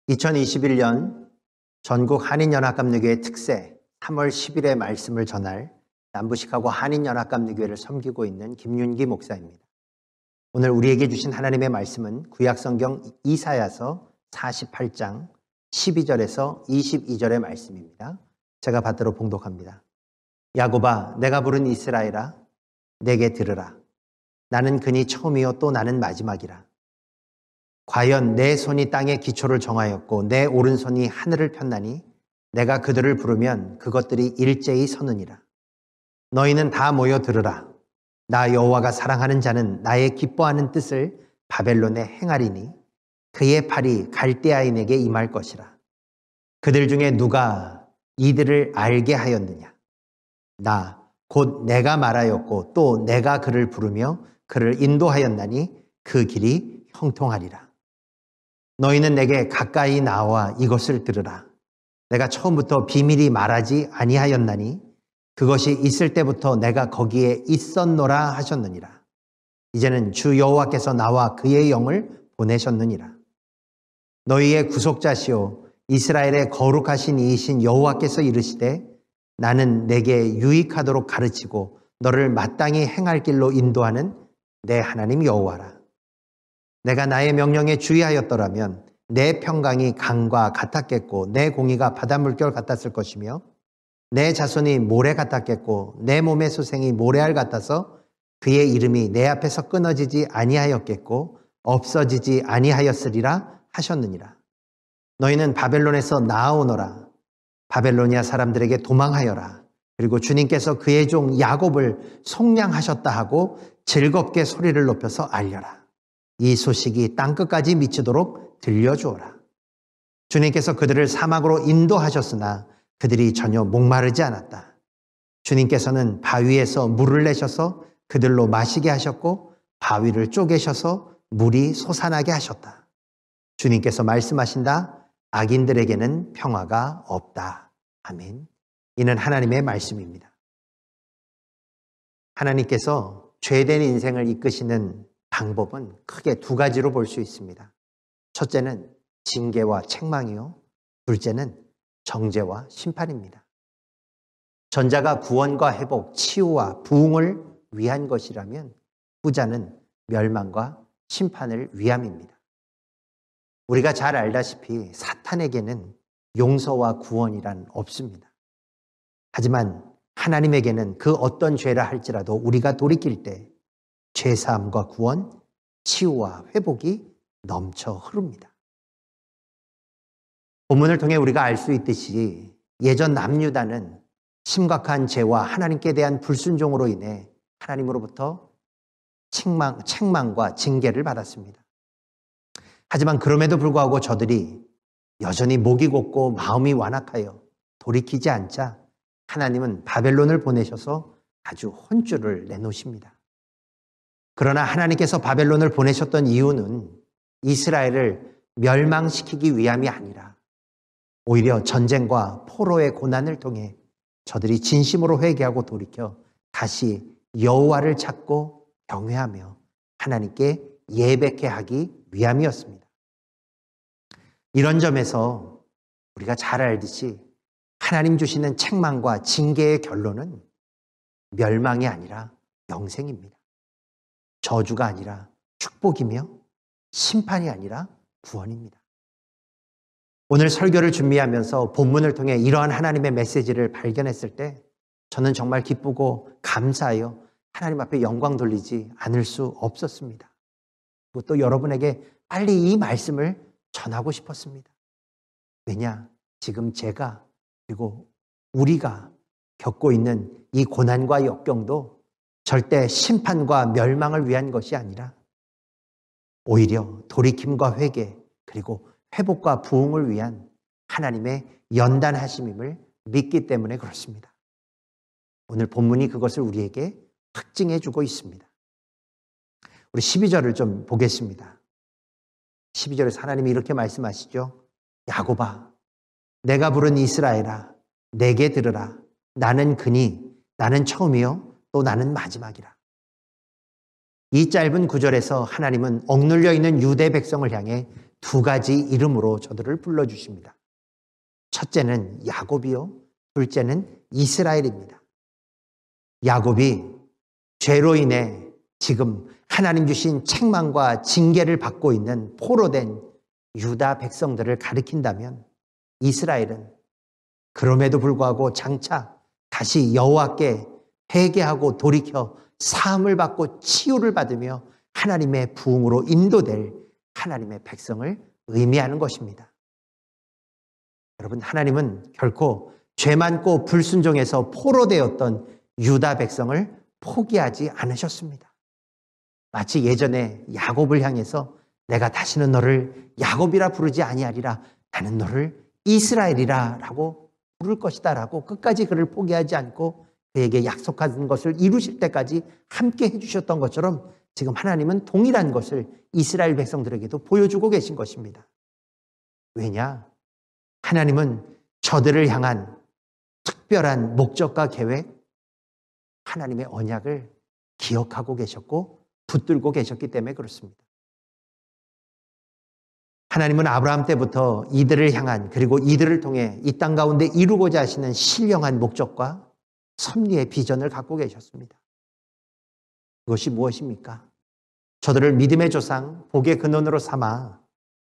2021년 전국 한인연합감리교회 특세 3월 10일의 말씀을 전할 남부시카고 한인연합감리교회를 섬기고 있는 김윤기 목사입니다. 오늘 우리에게 주신 하나님의 말씀은 구약성경 이사야서 48장 12절에서 22절의 말씀입니다. 제가 받들어 봉독합니다. 야곱아, 내가 부른 이스라엘아, 내게 들으라. 나는 그니 처음이요 또 나는 마지막이라. 과연 내 손이 땅의 기초를 정하였고 내 오른손이 하늘을 폈나니 내가 그들을 부르면 그것들이 일제히 서느니라. 너희는 다 모여 들으라. 나 여호와가 사랑하는 자는 나의 기뻐하는 뜻을 바벨론에 행하리니 그의 팔이 갈대아인에게 임할 것이라. 그들 중에 누가 이들을 알게 하였느냐? 나 곧 내가 말하였고 또 내가 그를 부르며 그를 인도하였나니 그 길이 형통하리라. 너희는 내게 가까이 나와 이것을 들으라. 내가 처음부터 비밀이 말하지 아니하였나니 그것이 있을 때부터 내가 거기에 있었노라 하셨느니라. 이제는 주 여호와께서 나와 그의 영을 보내셨느니라. 너희의 구속자시오 이스라엘의 거룩하신 이이신 여호와께서 이르시되 나는 내게 유익하도록 가르치고 너를 마땅히 행할 길로 인도하는 내 하나님 여호와라. 내가 나의 명령에 주의하였더라면 내 평강이 강과 같았겠고 내 공의가 바닷물결 같았을 것이며 내 자손이 모래 같았겠고 내 몸의 소생이 모래알 같아서 그의 이름이 내 앞에서 끊어지지 아니하였겠고 없어지지 아니하였으리라 하셨느니라. 너희는 바벨론에서 나아오너라. 바벨로니아 사람들에게 도망하여라. 그리고 주님께서 그의 종 야곱을 속량하셨다 하고 즐겁게 소리를 높여서 알려라. 이 소식이 땅끝까지 미치도록 들려주어라. 주님께서 그들을 사막으로 인도하셨으나 그들이 전혀 목마르지 않았다. 주님께서는 바위에서 물을 내셔서 그들로 마시게 하셨고 바위를 쪼개셔서 물이 솟아나게 하셨다. 주님께서 말씀하신다. 악인들에게는 평화가 없다. 아멘. 이는 하나님의 말씀입니다. 하나님께서 죄된 인생을 이끄시는 방법은 크게 두 가지로 볼 수 있습니다. 첫째는 징계와 책망이요. 둘째는 정죄와 심판입니다. 전자가 구원과 회복, 치유와 부흥을 위한 것이라면 후자는 멸망과 심판을 위함입니다. 우리가 잘 알다시피 사탄에게는 용서와 구원이란 없습니다. 하지만 하나님에게는 그 어떤 죄라 할지라도 우리가 돌이킬 때 죄사함과 구원, 치유와 회복이 넘쳐 흐릅니다. 본문을 통해 우리가 알 수 있듯이 예전 남유다는 심각한 죄와 하나님께 대한 불순종으로 인해 하나님으로부터 책망과 징계를 받았습니다. 하지만 그럼에도 불구하고 저들이 여전히 목이 곧고 마음이 완악하여 돌이키지 않자 하나님은 바벨론을 보내셔서 아주 혼쭐을 내놓으십니다. 그러나 하나님께서 바벨론을 보내셨던 이유는 이스라엘을 멸망시키기 위함이 아니라 오히려 전쟁과 포로의 고난을 통해 저들이 진심으로 회개하고 돌이켜 다시 여호와를 찾고 경외하며 하나님께 예배케 하기 위함이었습니다. 이런 점에서 우리가 잘 알듯이 하나님 주시는 책망과 징계의 결론은 멸망이 아니라 영생입니다. 저주가 아니라 축복이며 심판이 아니라 구원입니다. 오늘 설교를 준비하면서 본문을 통해 이러한 하나님의 메시지를 발견했을 때 저는 정말 기쁘고 감사하여 하나님 앞에 영광 돌리지 않을 수 없었습니다. 그리고 또 여러분에게 빨리 이 말씀을 전하고 싶었습니다. 왜냐? 지금 제가 그리고 우리가 겪고 있는 이 고난과 역경도 절대 심판과 멸망을 위한 것이 아니라 오히려 돌이킴과 회개 그리고 회복과 부흥을 위한 하나님의 연단하심임을 믿기 때문에 그렇습니다. 오늘 본문이 그것을 우리에게 확증해 주고 있습니다. 우리 12절을 좀 보겠습니다. 12절에서 하나님이 이렇게 말씀하시죠. 야곱아, 내가 부른 이스라엘아, 내게 들으라. 나는 그니, 나는 처음이요 또 나는 마지막이라. 이 짧은 구절에서 하나님은 억눌려 있는 유대 백성을 향해 두 가지 이름으로 저들을 불러주십니다. 첫째는 야곱이요, 둘째는 이스라엘입니다. 야곱이 죄로 인해 지금 하나님 주신 책망과 징계를 받고 있는 포로된 유다 백성들을 가리킨다면, 이스라엘은 그럼에도 불구하고 장차 다시 여호와께 회개하고 돌이켜 사함을 받고 치유를 받으며 하나님의 부흥으로 인도될 하나님의 백성을 의미하는 것입니다. 여러분, 하나님은 결코 죄 많고 불순종해서 포로되었던 유다 백성을 포기하지 않으셨습니다. 마치 예전에 야곱을 향해서 내가 다시는 너를 야곱이라 부르지 아니하리라, 나는 너를 이스라엘이라 라고 부를 것이다 라고 끝까지 그를 포기하지 않고 그에게 약속한 것을 이루실 때까지 함께 해주셨던 것처럼 지금 하나님은 동일한 것을 이스라엘 백성들에게도 보여주고 계신 것입니다. 왜냐? 하나님은 저들을 향한 특별한 목적과 계획, 하나님의 언약을 기억하고 계셨고 붙들고 계셨기 때문에 그렇습니다. 하나님은 아브라함 때부터 이들을 향한, 그리고 이들을 통해 이 땅 가운데 이루고자 하시는 신령한 목적과 섭리의 비전을 갖고 계셨습니다. 그것이 무엇입니까? 저들을 믿음의 조상, 복의 근원으로 삼아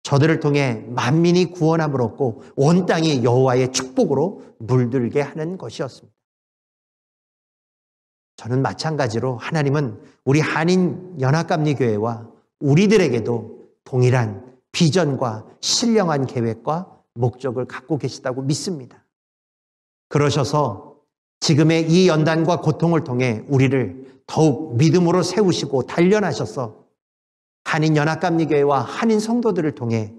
저들을 통해 만민이 구원함을 얻고 온 땅이 여호와의 축복으로 물들게 하는 것이었습니다. 저는 마찬가지로 하나님은 우리 한인연합감리교회와 우리들에게도 동일한 비전과 신령한 계획과 목적을 갖고 계시다고 믿습니다. 그러셔서 지금의 이 연단과 고통을 통해 우리를 더욱 믿음으로 세우시고 단련하셔서 한인연합감리교회와 한인 성도들을 통해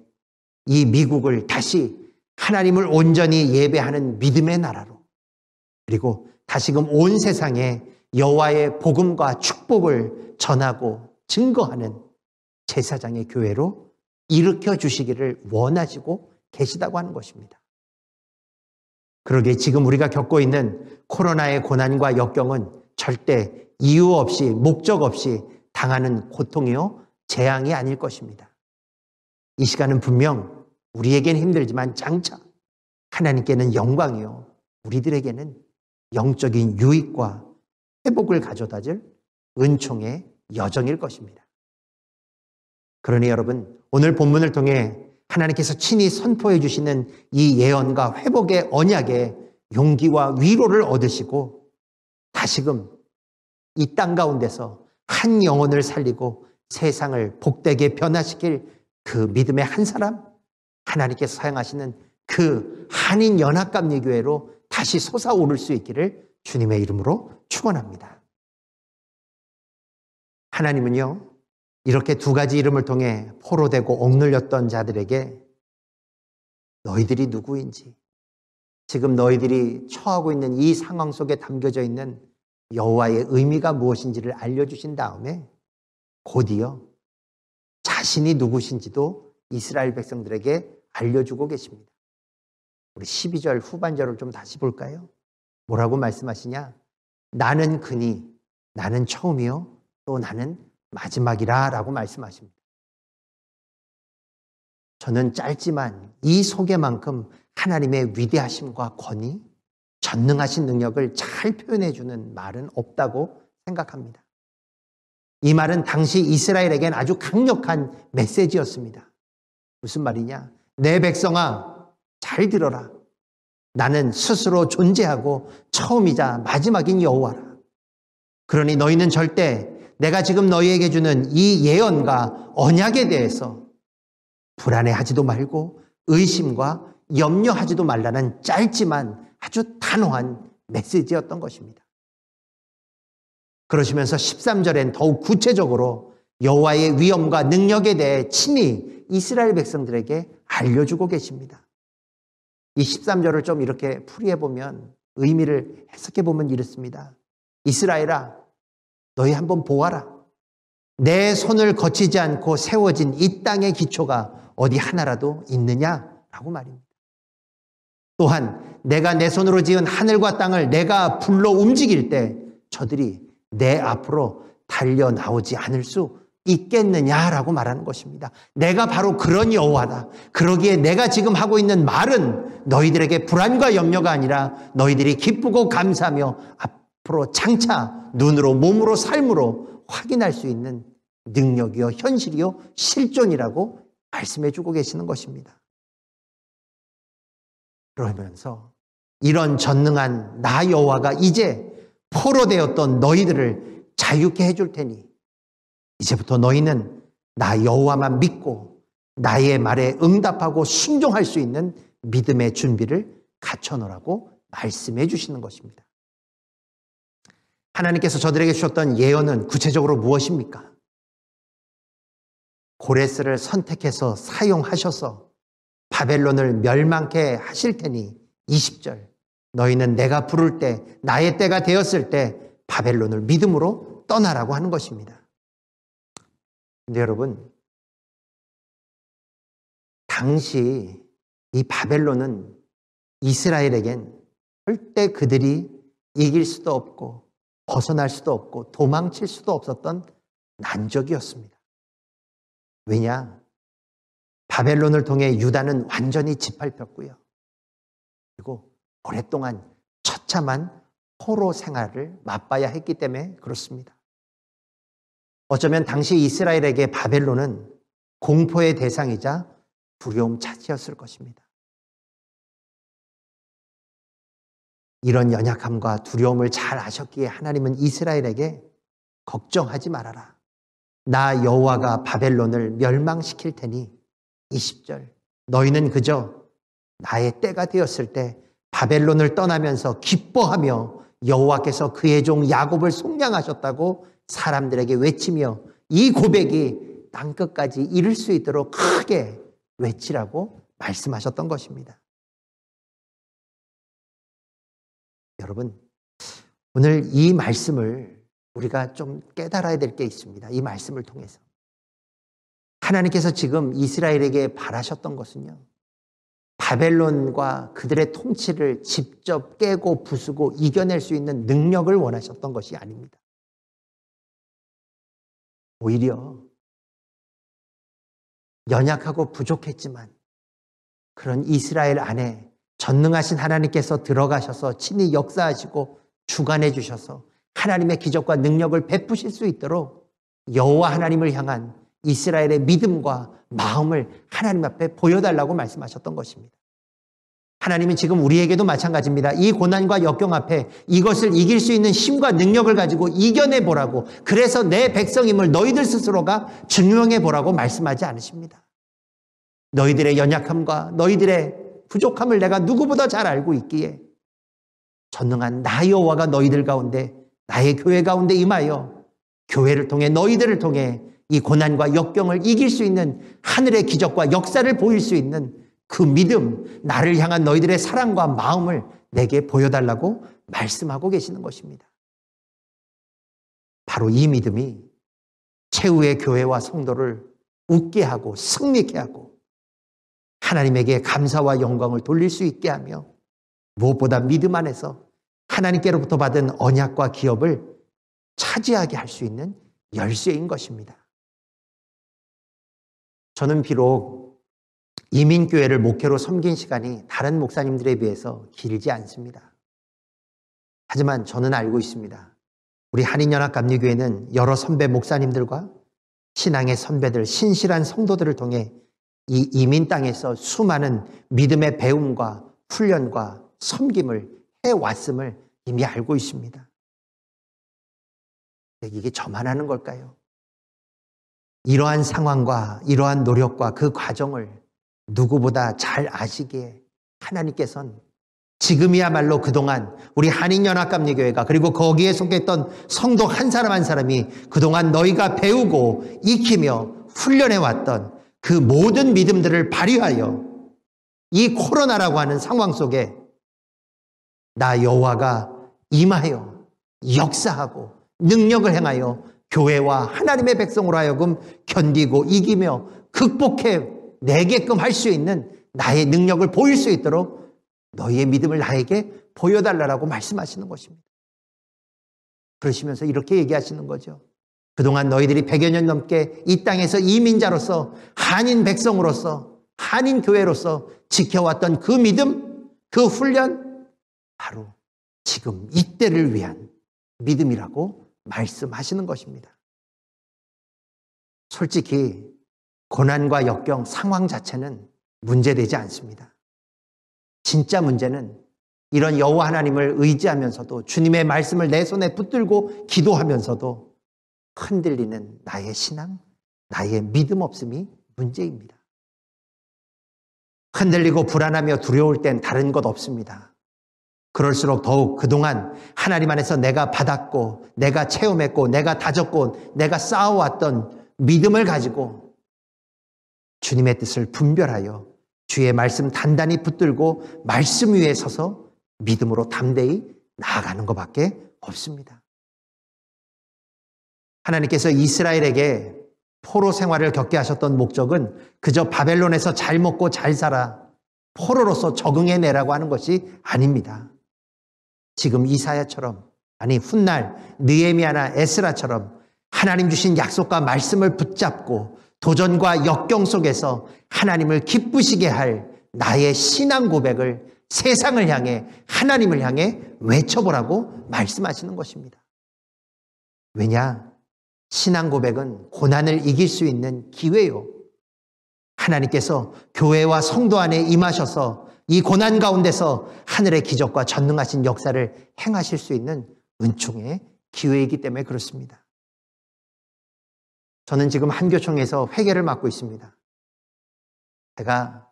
이 미국을 다시 하나님을 온전히 예배하는 믿음의 나라로, 그리고 다시금 온 세상에 여호와의 복음과 축복을 전하고 증거하는 제사장의 교회로 일으켜 주시기를 원하시고 계시다고 하는 것입니다. 그러기에 지금 우리가 겪고 있는 코로나의 고난과 역경은 절대 이유 없이, 목적 없이 당하는 고통이요, 재앙이 아닐 것입니다. 이 시간은 분명 우리에게는 힘들지만 장차 하나님께는 영광이요, 우리들에게는 영적인 유익과 회복을 가져다 줄 은총의 여정일 것입니다. 그러니 여러분, 오늘 본문을 통해 하나님께서 친히 선포해 주시는 이 예언과 회복의 언약에 용기와 위로를 얻으시고 다시금 이 땅 가운데서 한 영혼을 살리고 세상을 복되게 변화시킬 그 믿음의 한 사람, 하나님께서 사용하시는 그 한인연합감리교회로 다시 솟아오를 수 있기를 주님의 이름으로 축원합니다. 하나님은요, 이렇게 두 가지 이름을 통해 포로되고 억눌렸던 자들에게 너희들이 누구인지, 지금 너희들이 처하고 있는 이 상황 속에 담겨져 있는 여호와의 의미가 무엇인지를 알려주신 다음에 곧이어 자신이 누구신지도 이스라엘 백성들에게 알려주고 계십니다. 우리 12절 후반절을 좀 다시 볼까요? 뭐라고 말씀하시냐? 나는 그니, 나는 처음이요 또 나는 마지막이라 라고 말씀하십니다. 저는 짧지만 이 소개만큼 하나님의 위대하심과 권위, 전능하신 능력을 잘 표현해 주는 말은 없다고 생각합니다. 이 말은 당시 이스라엘에겐 아주 강력한 메시지였습니다. 무슨 말이냐? 내 백성아, 잘 들어라. 나는 스스로 존재하고 처음이자 마지막인 여호와라. 그러니 너희는 절대 내가 지금 너희에게 주는 이 예언과 언약에 대해서 불안해하지도 말고 의심과 염려하지도 말라는 짧지만 아주 단호한 메시지였던 것입니다. 그러시면서 13절엔 더욱 구체적으로 여호와의 위엄과 능력에 대해 친히 이스라엘 백성들에게 알려주고 계십니다. 이 13절을 좀 이렇게 풀이해보면, 의미를 해석해보면 이렇습니다. 이스라엘아, 너희 한번 보아라. 내 손을 거치지 않고 세워진 이 땅의 기초가 어디 하나라도 있느냐라고 말입니다. 또한 내가 내 손으로 지은 하늘과 땅을 내가 불러 움직일 때 저들이 내 앞으로 달려 나오지 않을 수 있겠느냐라고 말하는 것입니다. 내가 바로 그런 여호와다. 그러기에 내가 지금 하고 있는 말은 너희들에게 불안과 염려가 아니라 너희들이 기쁘고 감사하며 앞으로 장차 눈으로 몸으로 삶으로 확인할 수 있는 능력이요 현실이요 실존이라고 말씀해 주고 계시는 것입니다. 그러면서 이런 전능한 나 여호와가 이제 포로되었던 너희들을 자유케 해줄 테니 이제부터 너희는 나 여호와만 믿고 나의 말에 응답하고 순종할 수 있는 믿음의 준비를 갖춰놓으라고 말씀해 주시는 것입니다. 하나님께서 저들에게 주셨던 예언은 구체적으로 무엇입니까? 고레스를 선택해서 사용하셔서 바벨론을 멸망케 하실 테니 20절 너희는 내가 부를 때 나의 때가 되었을 때 바벨론을 믿음으로 떠나라고 하는 것입니다. 근데 여러분, 당시 이 바벨론은 이스라엘에겐 절대 그들이 이길 수도 없고 벗어날 수도 없고 도망칠 수도 없었던 난적이었습니다. 왜냐? 바벨론을 통해 유다는 완전히 짓밟혔고요. 그리고 오랫동안 처참한 포로 생활을 맛봐야 했기 때문에 그렇습니다. 어쩌면 당시 이스라엘에게 바벨론은 공포의 대상이자 두려움 자체였을 것입니다. 이런 연약함과 두려움을 잘 아셨기에 하나님은 이스라엘에게 걱정하지 말아라. 나 여호와가 바벨론을 멸망시킬 테니 20절 너희는 그저 나의 때가 되었을 때 바벨론을 떠나면서 기뻐하며 여호와께서 그의 종 야곱을 속량하셨다고 사람들에게 외치며 이 고백이 땅끝까지 이를 수 있도록 크게 외치라고 말씀하셨던 것입니다. 여러분, 오늘 이 말씀을 우리가 좀 깨달아야 될 게 있습니다. 이 말씀을 통해서 하나님께서 지금 이스라엘에게 바라셨던 것은요, 바벨론과 그들의 통치를 직접 깨고 부수고 이겨낼 수 있는 능력을 원하셨던 것이 아닙니다. 오히려 연약하고 부족했지만 그런 이스라엘 안에 전능하신 하나님께서 들어가셔서 친히 역사하시고 주관해 주셔서 하나님의 기적과 능력을 베푸실 수 있도록 여호와 하나님을 향한 이스라엘의 믿음과 마음을 하나님 앞에 보여달라고 말씀하셨던 것입니다. 하나님은 지금 우리에게도 마찬가지입니다. 이 고난과 역경 앞에 이것을 이길 수 있는 힘과 능력을 가지고 이겨내 보라고, 그래서 내 백성임을 너희들 스스로가 증명해 보라고 말씀하지 않으십니다. 너희들의 연약함과 너희들의 부족함을 내가 누구보다 잘 알고 있기에 전능한 나 여호와가 너희들 가운데, 나의 교회 가운데 임하여 교회를 통해 너희들을 통해 이 고난과 역경을 이길 수 있는 하늘의 기적과 역사를 보일 수 있는 그 믿음, 나를 향한 너희들의 사랑과 마음을 내게 보여달라고 말씀하고 계시는 것입니다. 바로 이 믿음이 최후의 교회와 성도를 웃게 하고 승리케 하고 하나님에게 감사와 영광을 돌릴 수 있게 하며 무엇보다 믿음 안에서 하나님께로부터 받은 언약과 기업을 차지하게 할 수 있는 열쇠인 것입니다. 저는 비록 이민교회를 목회로 섬긴 시간이 다른 목사님들에 비해서 길지 않습니다. 하지만 저는 알고 있습니다. 우리 한인연합감리교회는 여러 선배 목사님들과 신앙의 선배들, 신실한 성도들을 통해 이 이민 땅에서 수많은 믿음의 배움과 훈련과 섬김을 해왔음을 이미 알고 있습니다. 이게 저만 하는 걸까요? 이러한 상황과 이러한 노력과 그 과정을 누구보다 잘 아시기에 하나님께서는 지금이야말로 그동안 우리 한인연합감리교회가 그리고 거기에 속했던 성도 한 사람 한 사람이 그동안 너희가 배우고 익히며 훈련해왔던 그 모든 믿음들을 발휘하여 이 코로나라고 하는 상황 속에 나 여호와가 임하여 역사하고 능력을 행하여 교회와 하나님의 백성으로 하여금 견디고 이기며 극복해 내게끔 할 수 있는 나의 능력을 보일 수 있도록 너희의 믿음을 나에게 보여달라고 말씀하시는 것입니다. 그러시면서 이렇게 얘기하시는 거죠. 그동안 너희들이 100여 년 넘게 이 땅에서 이민자로서 한인 백성으로서 한인 교회로서 지켜왔던 그 믿음, 그 훈련, 바로 지금 이때를 위한 믿음이라고 말씀하시는 것입니다. 솔직히 고난과 역경, 상황 자체는 문제되지 않습니다. 진짜 문제는 이런 여호와 하나님을 의지하면서도 주님의 말씀을 내 손에 붙들고 기도하면서도 흔들리는 나의 신앙, 나의 믿음 없음이 문제입니다. 흔들리고 불안하며 두려울 땐 다른 것 없습니다. 그럴수록 더욱 그동안 하나님 안에서 내가 받았고 내가 체험했고 내가 다졌고 내가 쌓아왔던 믿음을 가지고 주님의 뜻을 분별하여 주의 말씀 단단히 붙들고 말씀 위에 서서 믿음으로 담대히 나아가는 것밖에 없습니다. 하나님께서 이스라엘에게 포로 생활을 겪게 하셨던 목적은 그저 바벨론에서 잘 먹고 잘 살아 포로로서 적응해내라고 하는 것이 아닙니다. 지금 이사야처럼, 아니 훗날 느헤미야나 에스라처럼 하나님 주신 약속과 말씀을 붙잡고 도전과 역경 속에서 하나님을 기쁘시게 할 나의 신앙 고백을 세상을 향해, 하나님을 향해 외쳐보라고 말씀하시는 것입니다. 왜냐? 신앙 고백은 고난을 이길 수 있는 기회요. 하나님께서 교회와 성도 안에 임하셔서 이 고난 가운데서 하늘의 기적과 전능하신 역사를 행하실 수 있는 은총의 기회이기 때문에 그렇습니다. 저는 지금 한교총에서 회계를 맡고 있습니다. 제가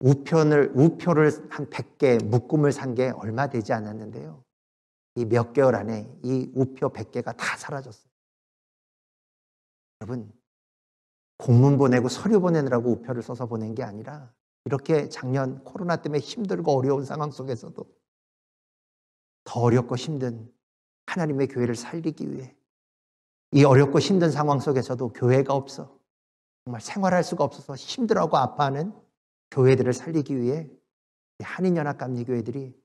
우표를 한 100개 묶음을 산 게 얼마 되지 않았는데요. 이 몇 개월 안에 이 우표 100개가 다 사라졌어요. 여러분, 공문 보내고 서류 보내느라고 우표를 써서 보낸 게 아니라 이렇게 작년 코로나 때문에 힘들고 어려운 상황 속에서도 더 어렵고 힘든 하나님의 교회를 살리기 위해 이 어렵고 힘든 상황 속에서도 교회가 없어 정말 생활할 수가 없어서 힘들어하고 아파하는 교회들을 살리기 위해 한인연합감리교회들이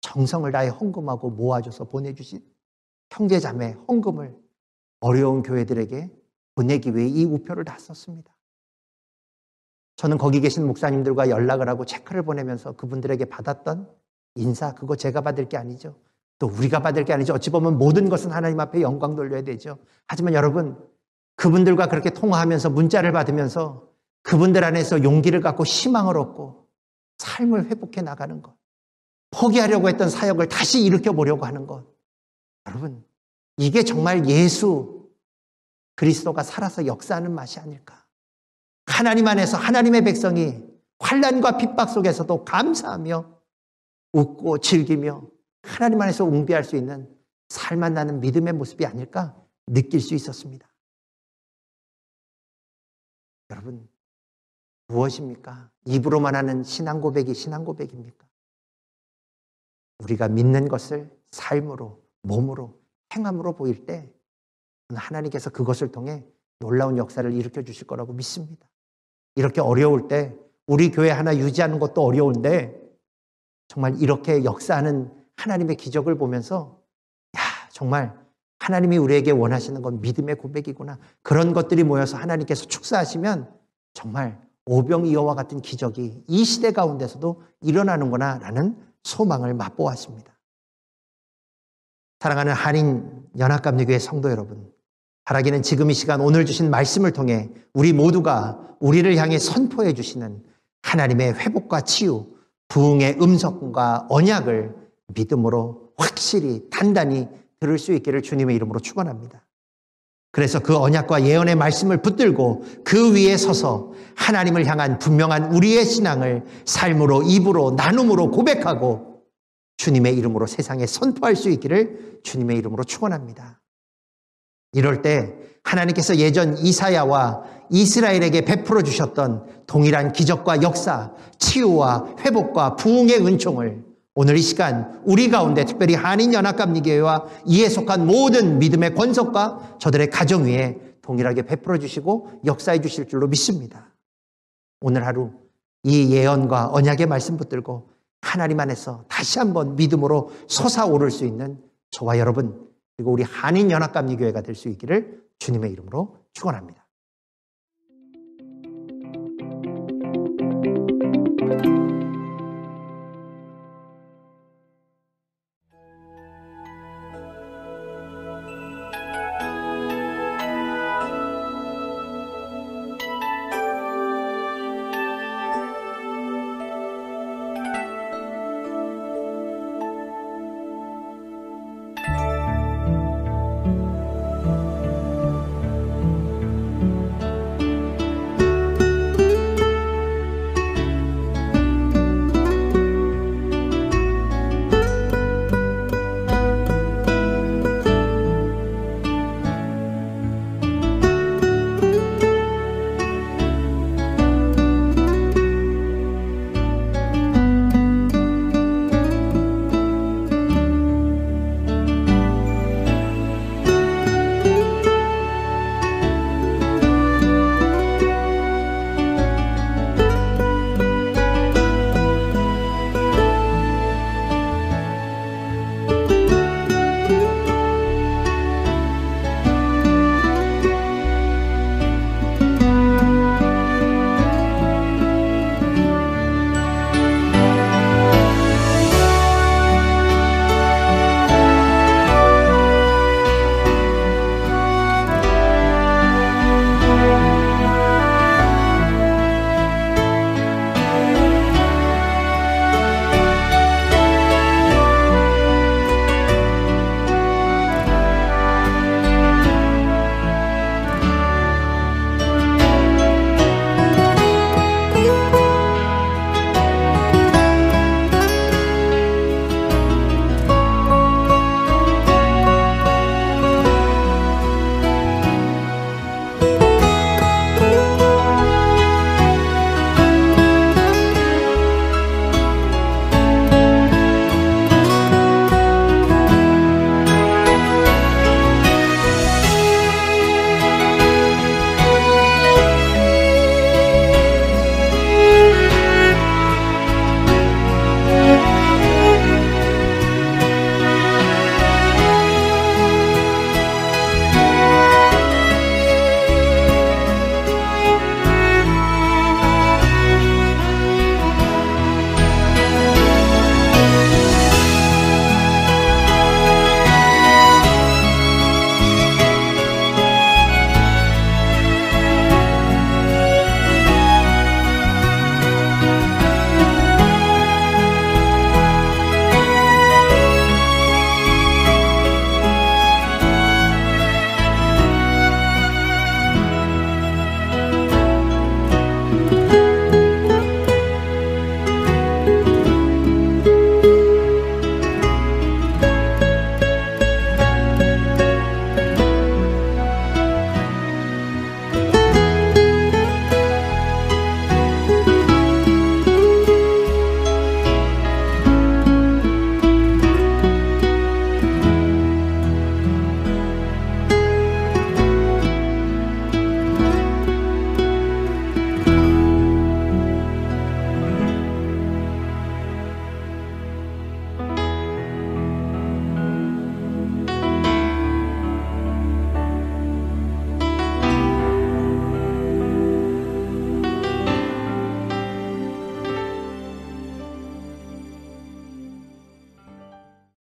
정성을 다해 헌금하고 모아줘서 보내주신 형제자매 헌금을 어려운 교회들에게 보내기 위해 이 우표를 다 썼습니다. 저는 거기 계신 목사님들과 연락을 하고 체크를 보내면서 그분들에게 받았던 인사, 그거 제가 받을 게 아니죠. 또 우리가 받을 게 아니죠. 어찌 보면 모든 것은 하나님 앞에 영광 돌려야 되죠. 하지만 여러분, 그분들과 그렇게 통화하면서 문자를 받으면서 그분들 안에서 용기를 갖고 희망을 얻고 삶을 회복해 나가는 것, 포기하려고 했던 사역을 다시 일으켜보려고 하는 것, 여러분, 이게 정말 예수 그리스도가 살아서 역사하는 맛이 아닐까. 하나님 안에서 하나님의 백성이 환난과 핍박 속에서도 감사하며 웃고 즐기며 하나님 안에서 웅비할 수 있는 살만 나는 믿음의 모습이 아닐까 느낄 수 있었습니다. 여러분, 무엇입니까? 입으로만 하는 신앙 고백이 신앙 고백입니까? 우리가 믿는 것을 삶으로, 몸으로, 행함으로 보일 때 하나님께서 그것을 통해 놀라운 역사를 일으켜 주실 거라고 믿습니다. 이렇게 어려울 때 우리 교회 하나 유지하는 것도 어려운데 정말 이렇게 역사하는 하나님의 기적을 보면서 정말 하나님이 우리에게 원하시는 건 믿음의 고백이구나. 그런 것들이 모여서 하나님께서 축사하시면 정말 오병이어와 같은 기적이 이 시대 가운데서도 일어나는구나 라는 소망을 맛보았습니다. 사랑하는 한인연합감리교회 성도 여러분, 바라기는 지금 이 시간 오늘 주신 말씀을 통해 우리 모두가 우리를 향해 선포해 주시는 하나님의 회복과 치유, 부흥의 음성과 언약을 믿음으로 확실히 단단히 들을 수 있기를 주님의 이름으로 축원합니다. 그래서 그 언약과 예언의 말씀을 붙들고 그 위에 서서 하나님을 향한 분명한 우리의 신앙을 삶으로, 입으로, 나눔으로 고백하고 주님의 이름으로 세상에 선포할 수 있기를 주님의 이름으로 축원합니다. 이럴 때 하나님께서 예전 이사야와 이스라엘에게 베풀어 주셨던 동일한 기적과 역사, 치유와 회복과 부흥의 은총을 오늘 이 시간 우리 가운데 특별히 한인연합감리교회와 이에 속한 모든 믿음의 권속과 저들의 가정 위에 동일하게 베풀어 주시고 역사해 주실 줄로 믿습니다. 오늘 하루 이 예언과 언약의 말씀 붙들고 하나님 안에서 다시 한번 믿음으로 솟아오를 수 있는 저와 여러분 그리고 우리 한인연합감리교회가 될 수 있기를 주님의 이름으로 축원합니다.